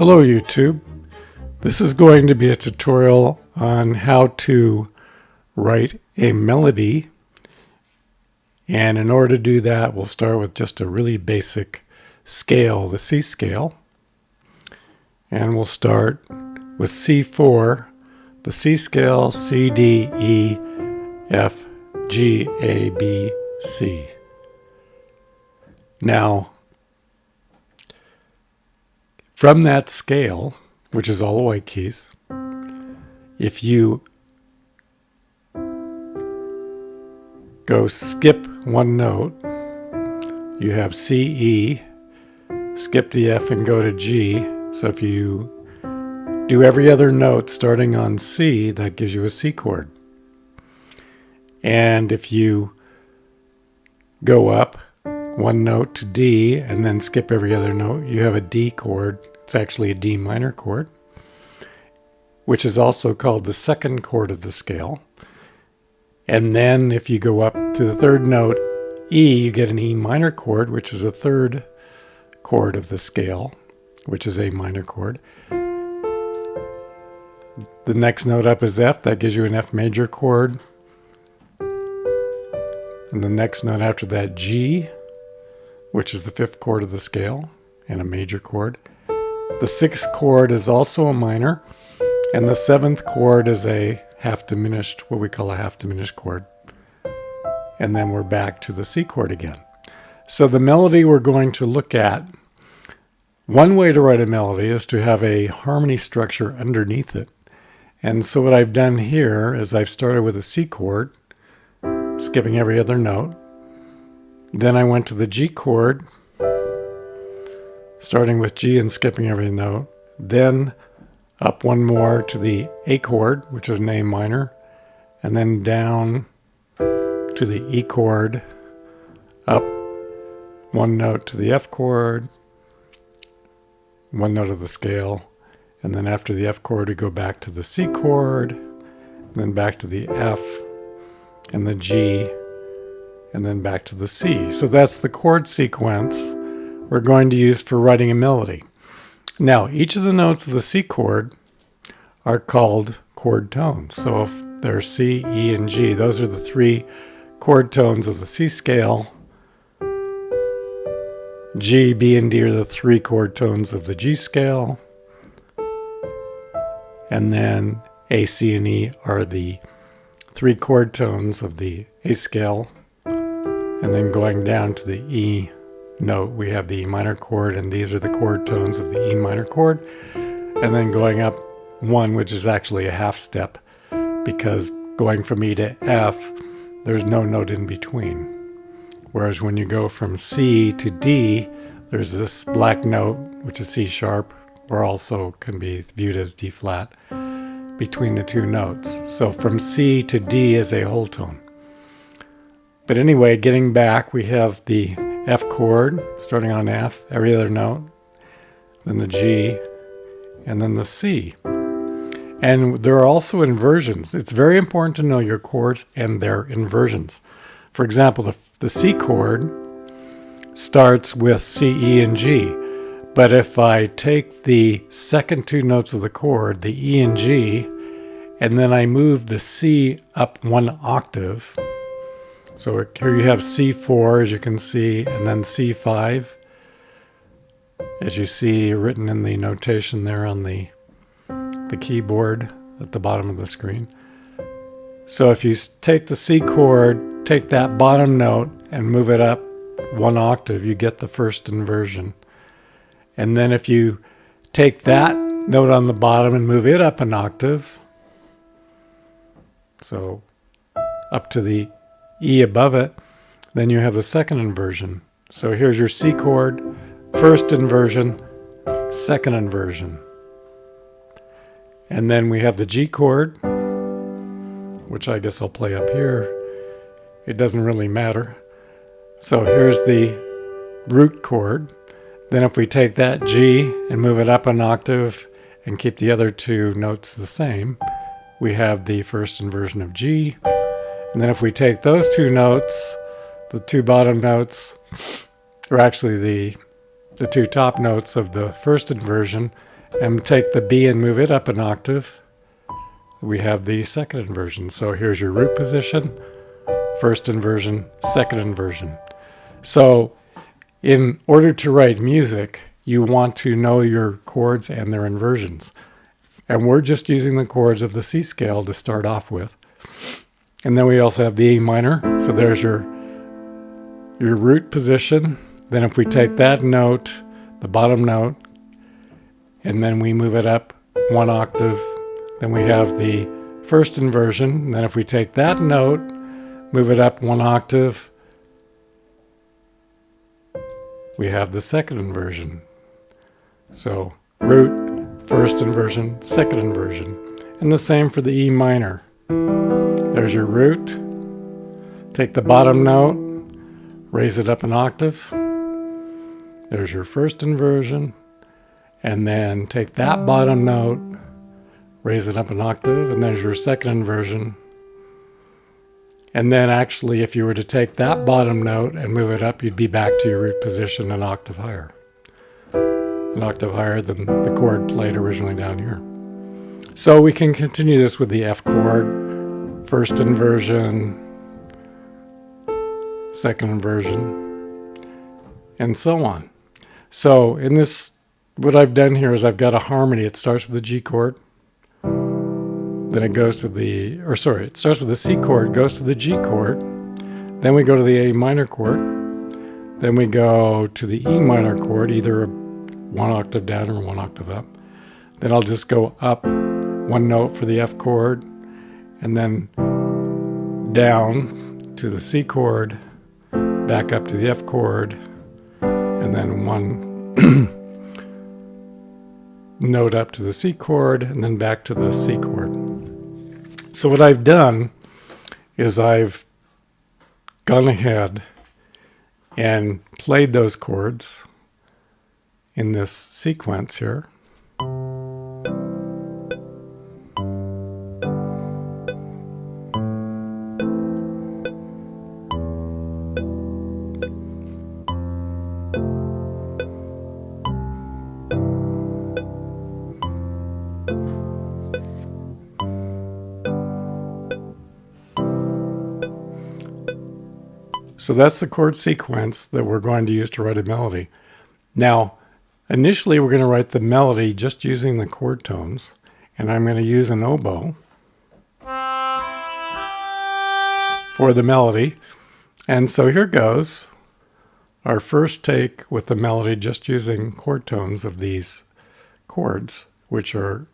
Hello YouTube. This is going to be a tutorial on how to write a melody, and in order to do that we'll start with just a really basic scale, the C scale, and we'll start with C4, the C scale, C, D, E, F, G, A, B, C. Now from that scale, which is all the white keys, if you go skip one note, you have C, E, skip the F and go to G. So if you do every other note starting on C, that gives you a C chord. And if you go up one note to D and then skip every other note, you have a D chord. It's actually a D minor chord, which is also called the second chord of the scale. And then if you go up to the third note, E, you get an E minor chord, which is a third chord of the scale, which is a minor chord. The next note up is F, that gives you an F major chord. And the next note after that, G, which is the fifth chord of the scale and a major chord. The sixth chord is also a minor, and the seventh chord is a half diminished, what we call a half diminished chord. And then we're back to the C chord again. So the melody we're going to look at, one way to write a melody is to have a harmony structure underneath it. And so what I've done here is I've started with a C chord, skipping every other note. Then I went to the G chord, starting with G and skipping every note. Then up one more to the A chord, which is an A minor, and then down to the E chord, up one note to the F chord, one note of the scale, and then after the F chord we go back to the C chord, then back to the F and the G, and then back to the C. So that's the chord sequence we're going to use for writing a melody. Now, each of the notes of the C chord are called chord tones. So if they're C, E, and G, those are the three chord tones of the C scale. G, B, and D are the three chord tones of the G scale. And then A, C, and E are the three chord tones of the A scale. And then going down to the E note, we have the E minor chord, and these are the chord tones of the E minor chord. And then going up one, which is actually a half step, because going from E to F, there's no note in between. Whereas when you go from C to D, there's this black note, which is C sharp, or also can be viewed as D flat, between the two notes. So from C to D is a whole tone. But anyway, getting back, we have the F chord, starting on F, every other note, then the G, and then the C. And there are also inversions. It's very important to know your chords and their inversions. For example, the C chord starts with C, E, and G. But if I take the second two notes of the chord, the E and G, and then I move the C up one octave, so here you have C4, as you can see, and then C5, as you see written in the notation there on the keyboard at the bottom of the screen. So if you take the C chord, take that bottom note, and move it up one octave, you get the first inversion. And then if you take that note on the bottom and move it up an octave, so up to the E above it, then you have the second inversion. So here's your C chord, first inversion, second inversion. And then we have the G chord, which I guess I'll play up here. It doesn't really matter. So here's the root chord. Then if we take that G and move it up an octave and keep the other two notes the same, we have the first inversion of G. And then if we take those two notes, the two bottom notes, or actually the two top notes of the first inversion, and take the B and move it up an octave, we have the second inversion. So here's your root position, first inversion, second inversion. So in order to write music, you want to know your chords and their inversions. And we're just using the chords of the C scale to start off with. And then we also have the E minor. So there's your root position. Then if we take that note, the bottom note, and then we move it up one octave, then we have the first inversion. And then if we take that note, move it up one octave, we have the second inversion. So root, first inversion, second inversion. And the same for the E minor. There's your root. Take the bottom note, raise it up an octave. There's your first inversion. And then take that bottom note, raise it up an octave, and there's your second inversion. And then actually, if you were to take that bottom note and move it up, you'd be back to your root position an octave higher. An octave higher than the chord played originally down here. So we can continue this with the F chord, first inversion, second inversion, and so on. So in this, what I've done here is I've got a harmony. It starts with the G chord, then it goes to the, or sorry, it starts with the C chord, goes to the G chord, then we go to the A minor chord, then we go to the E minor chord, either one octave down or one octave up. Then I'll just go up one note for the F chord, and then down to the C chord, back up to the F chord, and then one note up to the C chord, and then back to the C chord. So what I've done is I've gone ahead and played those chords in this sequence here. So that's the chord sequence that we're going to use to write a melody. Now, initially we're going to write the melody just using the chord tones, and I'm going to use an oboe for the melody. And so here goes our first take with the melody just using chord tones of these chords, which are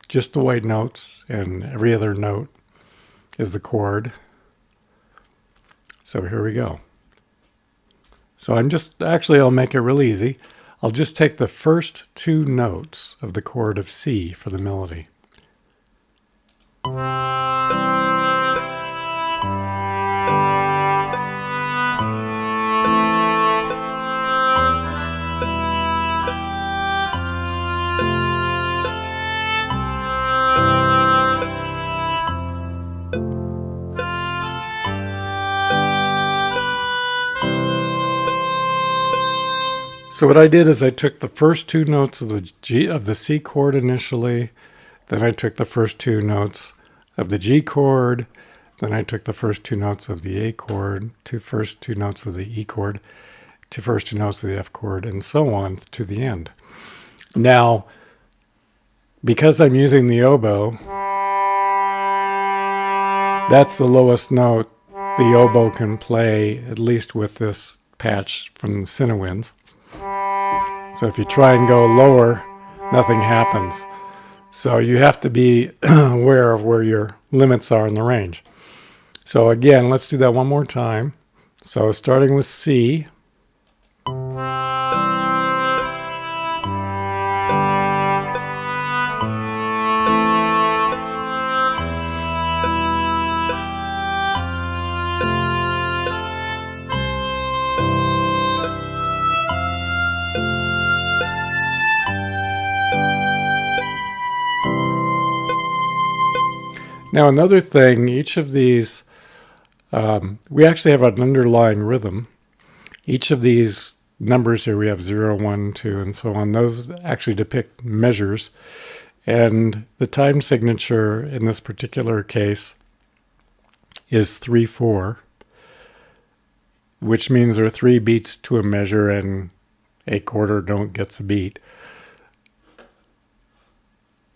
just the white notes, and every other note is the chord. So here we go. So I'll make it real easy. I'll just take the first two notes of the chord of C for the melody. So what I did is I took the first two notes of the C chord initially, then I took the first two notes of the G chord, then I took the first two notes of the A chord, first two notes of the E chord, first two notes of the F chord, and so on to the end. Now, because I'm using the oboe, that's the lowest note the oboe can play, at least with this patch from the Cinewinds. So if you try and go lower, nothing happens. So you have to be aware of where your limits are in the range. So again, let's do that one more time. So starting with C. Now another thing, each of these, we actually have an underlying rhythm. Each of these numbers here. We have 0, 1, 2, and so on. Those actually depict measures. And the time signature in this particular case is 3/4, which means there are 3 beats to a measure and a quarter note gets a beat.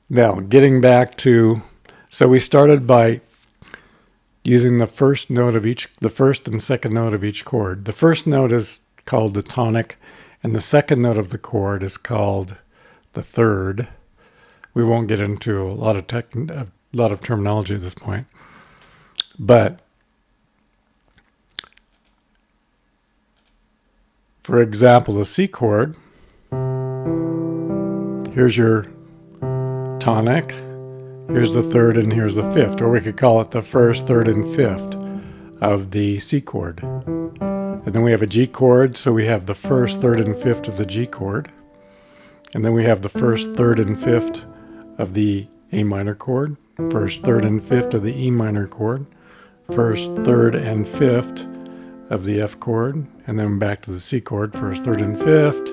Now, getting back to, so we started by using the first note of each, the first and second note of each chord. The first note is called the tonic, and the second note of the chord is called the third. We won't get into a lot of terminology at this point, but for example, the C chord, here's your tonic, here's the third, and here's the fifth, or we could call it the first, third, and fifth of the C chord. And then we have a G chord, so we have the first, third, and fifth of the G chord. And then we have the first, third, and fifth of the A minor chord, first, third, and fifth of the E minor chord, first, third, and fifth of the F chord, and then back to the C chord, first, third, and fifth,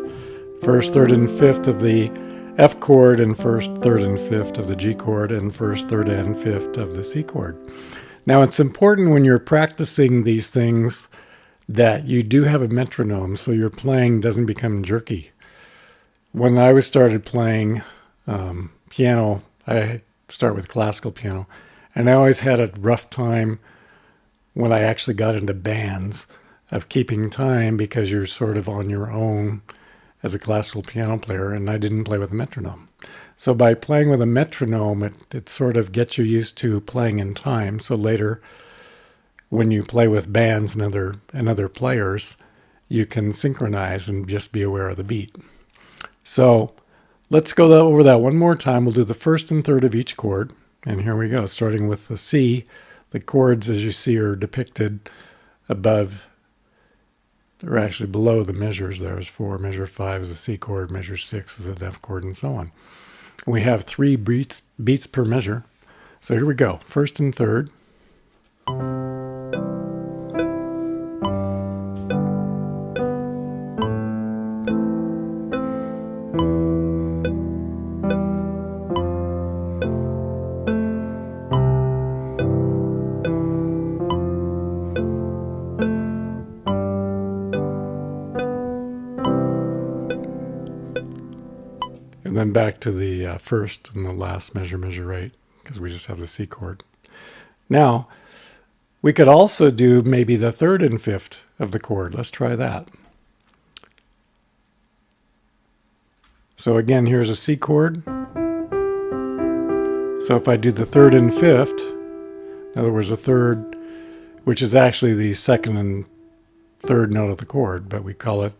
first, third, and fifth of the F chord, and first, third, and fifth of the G chord, and first, third, and fifth of the C chord. Now, it's important when you're practicing these things that you do have a metronome so your playing doesn't become jerky. When I started playing piano, I start with classical piano, and I always had a rough time when I actually got into bands of keeping time because you're sort of on your own as a classical piano player, and I didn't play with a metronome. So by playing with a metronome, it sort of gets you used to playing in time. So later, when you play with bands and other players, you can synchronize and just be aware of the beat. So let's go over that one more time. We'll do the first and third of each chord. And here we go, starting with the C. The chords, as you see, are depicted above, or actually below the measures. There's 4, measure 5 is a C chord, measure 6 is a F chord, and so on. We have 3 beats per measure. So here we go, first and third. And then back to the first and the last measure, measure 8, because we just have the C chord. Now, we could also do maybe the third and fifth of the chord. Let's try that. So again, here's a C chord. So if I do the third and fifth, in other words, the third, which is actually the second and third note of the chord, but we call it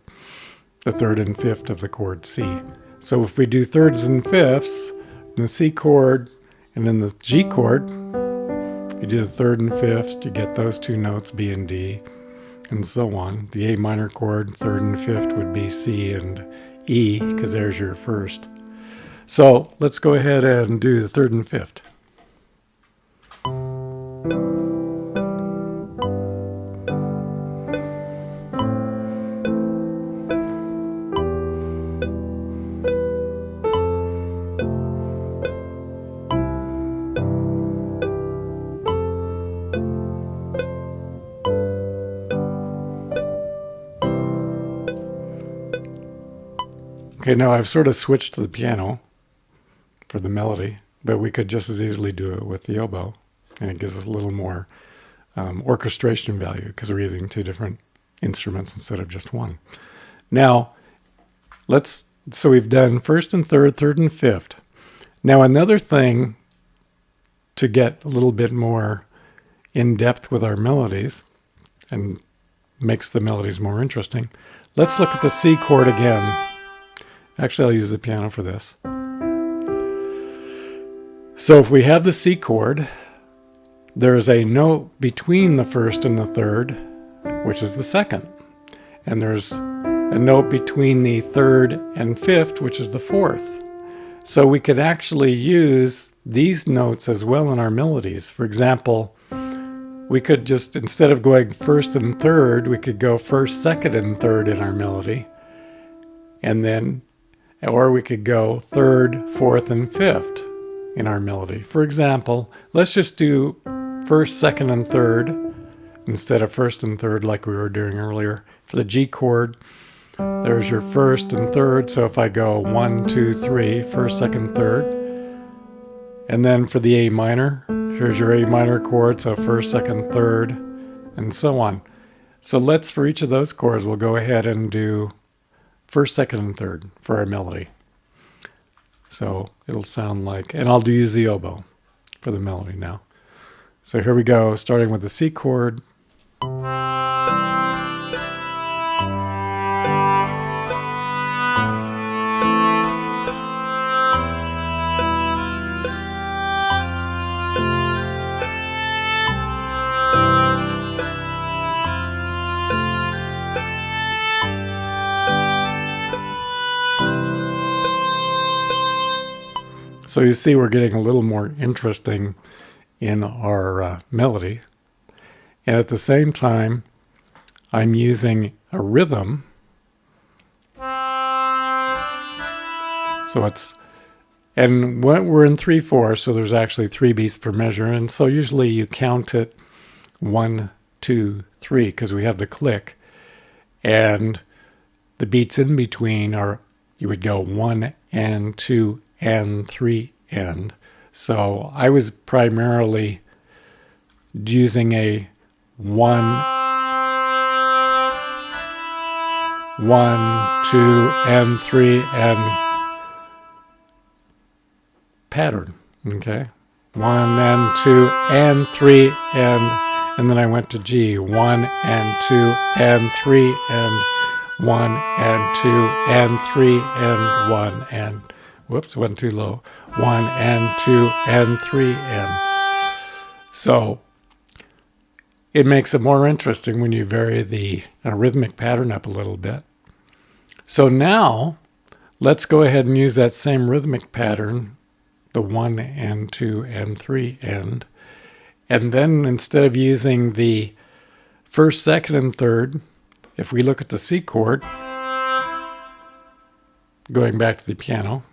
the third and fifth of the chord C. So if we do thirds and fifths, the C chord, and then the G chord, you do the third and fifth, you get those 2 notes, B and D, and so on. The A minor chord, third and fifth would be C and E, because there's your first. So let's go ahead and do the third and fifth. Okay, now I've sort of switched to the piano for the melody, but we could just as easily do it with the oboe, and it gives us a little more orchestration value because we're using 2 different instruments instead of just one. Now, so we've done first and third, third and fifth. Now another thing to get a little bit more in depth with our melodies and makes the melodies more interesting, let's look at the C chord again. Actually, I'll use the piano for this. So if we have the C chord, there is a note between the first and the third, which is the second. And there's a note between the third and fifth, which is the fourth. So we could actually use these notes as well in our melodies. For example, we could just, instead of going first and third, we could go first, second, and third in our melody. And then, or we could go third, fourth, and fifth in our melody. For example, let's just do first, second, and third instead of first and third like we were doing earlier. For the G chord, there's your first and third. So if I go 1, 2, 3, first, second, third. And then for the A minor, here's your A minor chord. So first, second, third, and so on. So let's, for each of those chords, we'll go ahead and do first, second, and third for our melody. So it'll sound like, and I'll use the oboe for the melody now. So here we go, starting with the C chord. So you see we're getting a little more interesting in our melody. And at the same time, I'm using a rhythm. So it's, and we're in 3/4, so there's actually 3 beats per measure. And so usually you count it 1, 2, 3, because we have the click. And the beats in between are, you would go 1 and 2 and 3 and. So I was primarily using a 1, 2, and 3 and pattern. Okay, 1 and 2 and 3 and then I went to G, 1 and 2 and 3 and 1 and 2 and 3 and 1 and, whoops, went too low. 1 and 2 and 3 and. So it makes it more interesting when you vary the rhythmic pattern up a little bit. So now let's go ahead and use that same rhythmic pattern, the 1 and 2 and 3 and. And then instead of using the first, second, and third, if we look at the C chord, going back to the piano,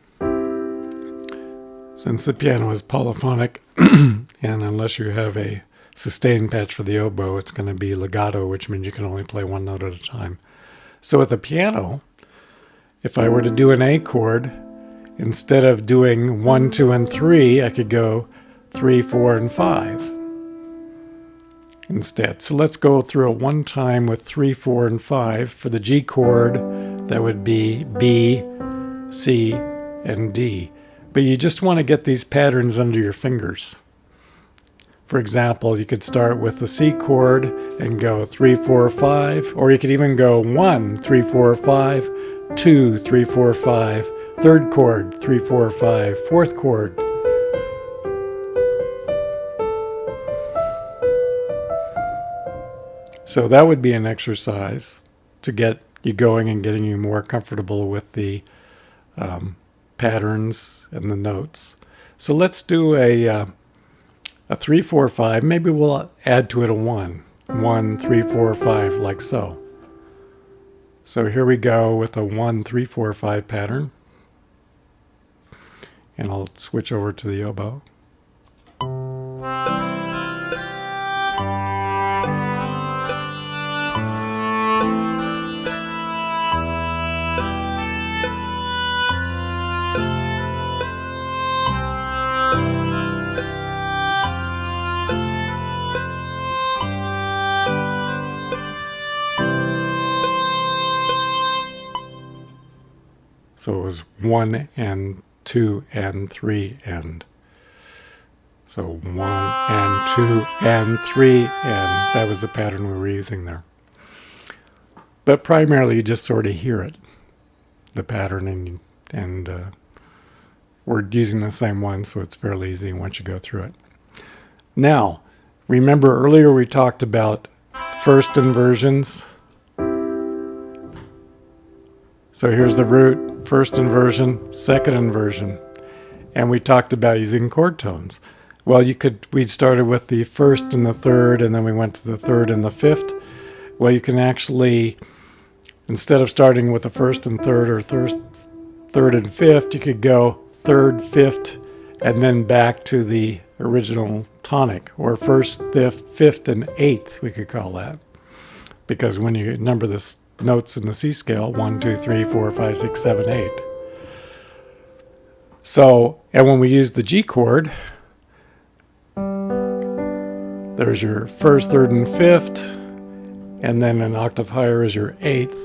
since the piano is polyphonic, and unless you have a sustain patch for the oboe, it's going to be legato, which means you can only play one note at a time. So with the piano, if I were to do an A chord, instead of doing 1, 2, and 3, I could go 3, 4, and 5 instead. So let's go through it one time with 3, 4, and 5. For the G chord, that would be B, C, and D. But you just want to get these patterns under your fingers. For example, you could start with the C chord and go 3, 4, 5, or you could even go 1, 3, 4, 5, 2, 3, 4, 5, third chord, 3, 4, 5, fourth chord. So that would be an exercise to get you going and getting you more comfortable with the patterns and the notes. So let's do a 3, 4, 5. Maybe we'll add to it a 1. 1, 3, 4, 5, like so. So here we go with a 1, 3, 4, 5 pattern. And I'll switch over to the oboe. So it was 1 and 2 and 3 and. So 1 and 2 and 3 and. That was the pattern we were using there. But primarily you just sort of hear it, the pattern, and we're using the same one, so it's fairly easy once you go through it. Now, remember earlier we talked about first inversions. So here's the root, first inversion, second inversion. And we talked about using chord tones. Well, we started with the first and the third, and then we went to the third and the fifth. Well, you can actually instead of starting with the first and third or third and fifth, you could go third, fifth, and then back to the original tonic, or first, fifth, and eighth, we could call that. Because when you number the notes in the C scale, 1, 2, 3, 4, 5, 6, 7, 8. So, and when we use the G chord, there's your first, third, and fifth, and then an octave higher is your eighth.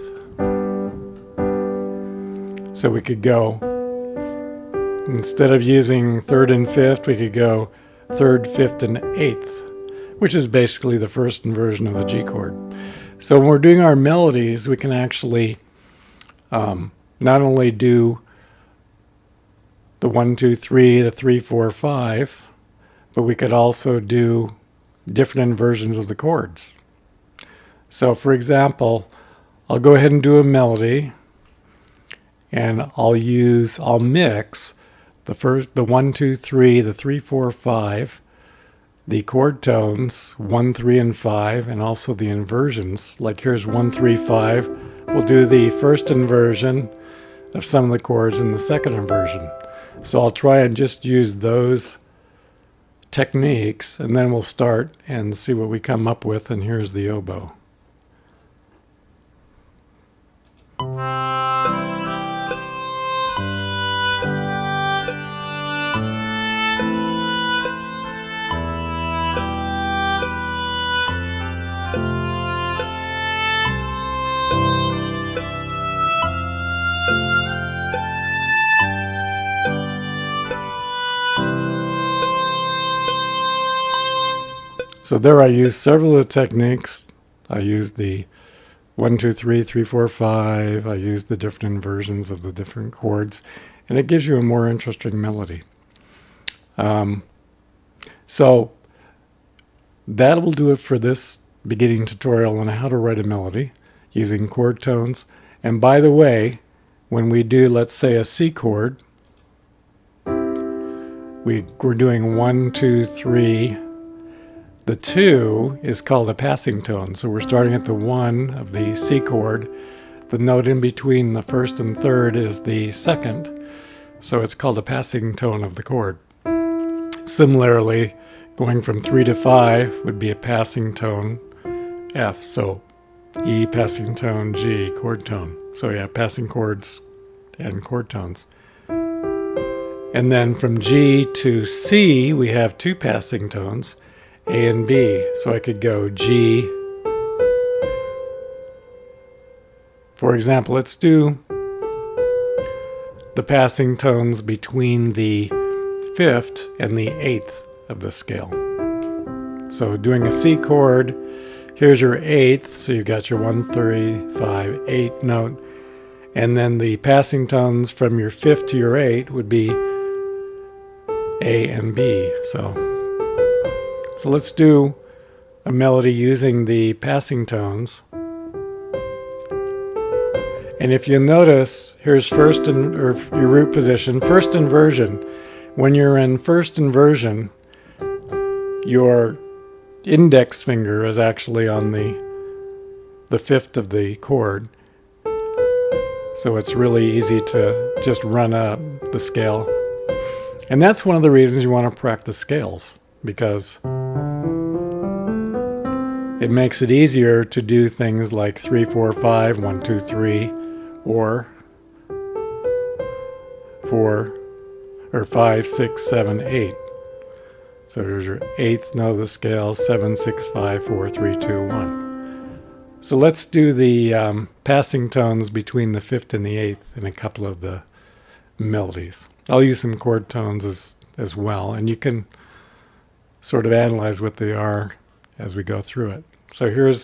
So we could go, instead of using third and fifth, we could go third, fifth, and eighth, which is basically the first inversion of the G chord. So when we're doing our melodies, we can actually not only do the 1, 2, 3, the 3, 4, 5, but we could also do different inversions of the chords. So for example, I'll go ahead and do a melody, and I'll mix the 1, 2, 3, the 3, 4, 5, the chord tones 1, 3, and 5, and also the inversions. Like here's 1, 3, 5. We'll do the first inversion of some of the chords and the second inversion. So I'll try and just use those techniques, and then we'll start and see what we come up with. And here's the oboe. So there I used several of the techniques. I used the 1, 2, 3, 3, 4, 5. I used the different inversions of the different chords, and it gives you a more interesting melody. So that will do it for this beginning tutorial on how to write a melody using chord tones. And by the way, when we do, let's say, a C chord, we're doing 1, 2, 3. The 2 is called a passing tone. So we're starting at the 1 of the C chord. The note in between the first and third is the second. So it's called a passing tone of the chord. Similarly, going from 3 to 5 would be a passing tone F. So E, passing tone, G, chord tone. So yeah, passing chords and chord tones. And then from G to C, we have 2 passing tones, A and B. So I could go G. For example, let's do the passing tones between the 5th and the 8th of the scale. So doing a C chord, here's your 8th, so you've got your 1, 3, 5, 8 note. And then the passing tones from your 5th to your 8 would be A and B. So let's do a melody using the passing tones. And if you notice, here's first or your root position, first inversion. When you're in first inversion, your index finger is actually on the 5th of the chord. So it's really easy to just run up the scale. And that's one of the reasons you want to practice scales, because it makes it easier to do things like 3, 4, 5, 1, 2, 3, or 4, or 5, 6, 7, 8. So here's your 8th note of the scale, 7, 6, 5, 4, 3, 2, 1. So let's do the passing tones between the 5th and the 8th in a couple of the melodies. I'll use some chord tones as well, and you can sort of analyze what they are as we go through it. So we'll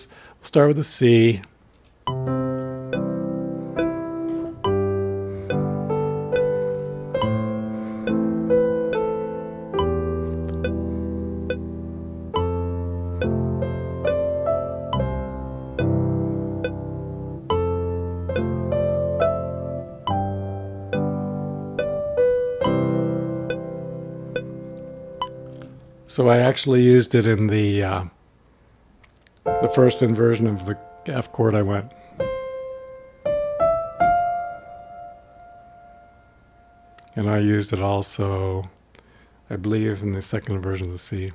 start with a C. So I actually used it in the first inversion of the F chord. I went. And I used it also, I believe, in the second version of C.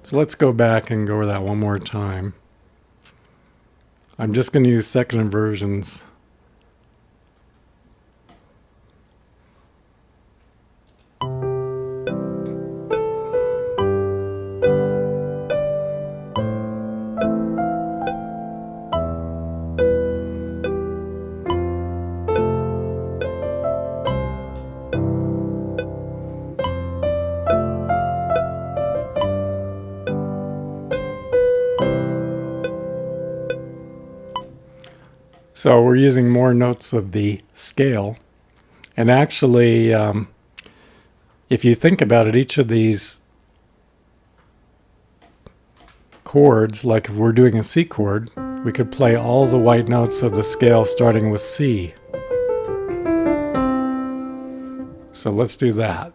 So let's go back and go over that one more time. I'm just going to use second inversions. So we're using more notes of the scale. And actually, if you think about it, each of these chords, like if we're doing a C chord, we could play all the white notes of the scale starting with C. So let's do that.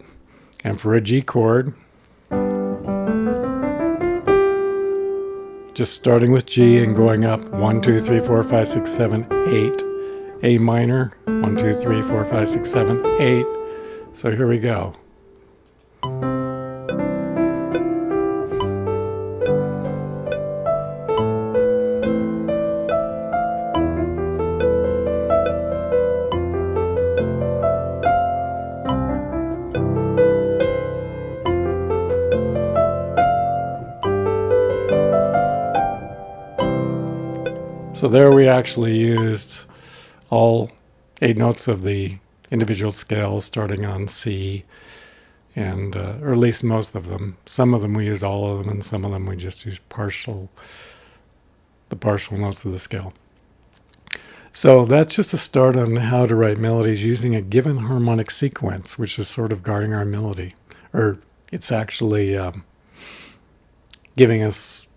And for a G chord, just starting with G and going up 1, 2, 3, 4, 5, 6, 7, 8. A minor, 1, 2, 3, 4, 5, 6, 7, 8. So here we go. So there we actually used all 8 notes of the individual scales starting on C, and or at least most of them. Some of them we used all of them, and some of them we just used the partial notes of the scale. So that's just a start on how to write melodies using a given harmonic sequence, which is sort of guarding our melody. Or it's actually giving us,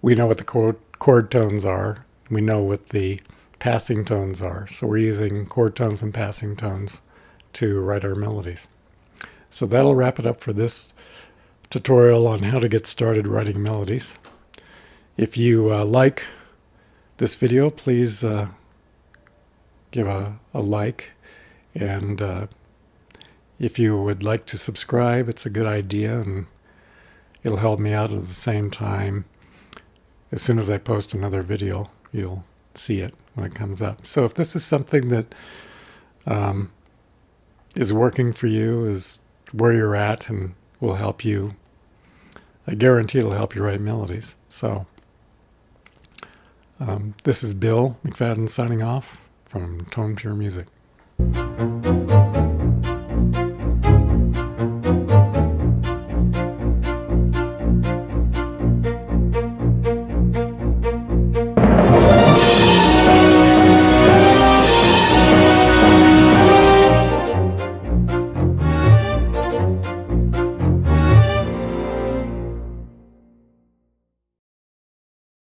we know what the chord tones are. We know what the passing tones are. So we're using chord tones and passing tones to write our melodies. So that'll wrap it up for this tutorial on how to get started writing melodies. If you like this video, please give a like. And if you would like to subscribe, it's a good idea, and it'll help me out at the same time. As soon as I post another video, you'll see it when it comes up. So if this is something that is working for you, is where you're at, and will help you, I guarantee it'll help you write melodies. So this is Bill McFadden signing off from Tone Pure Music.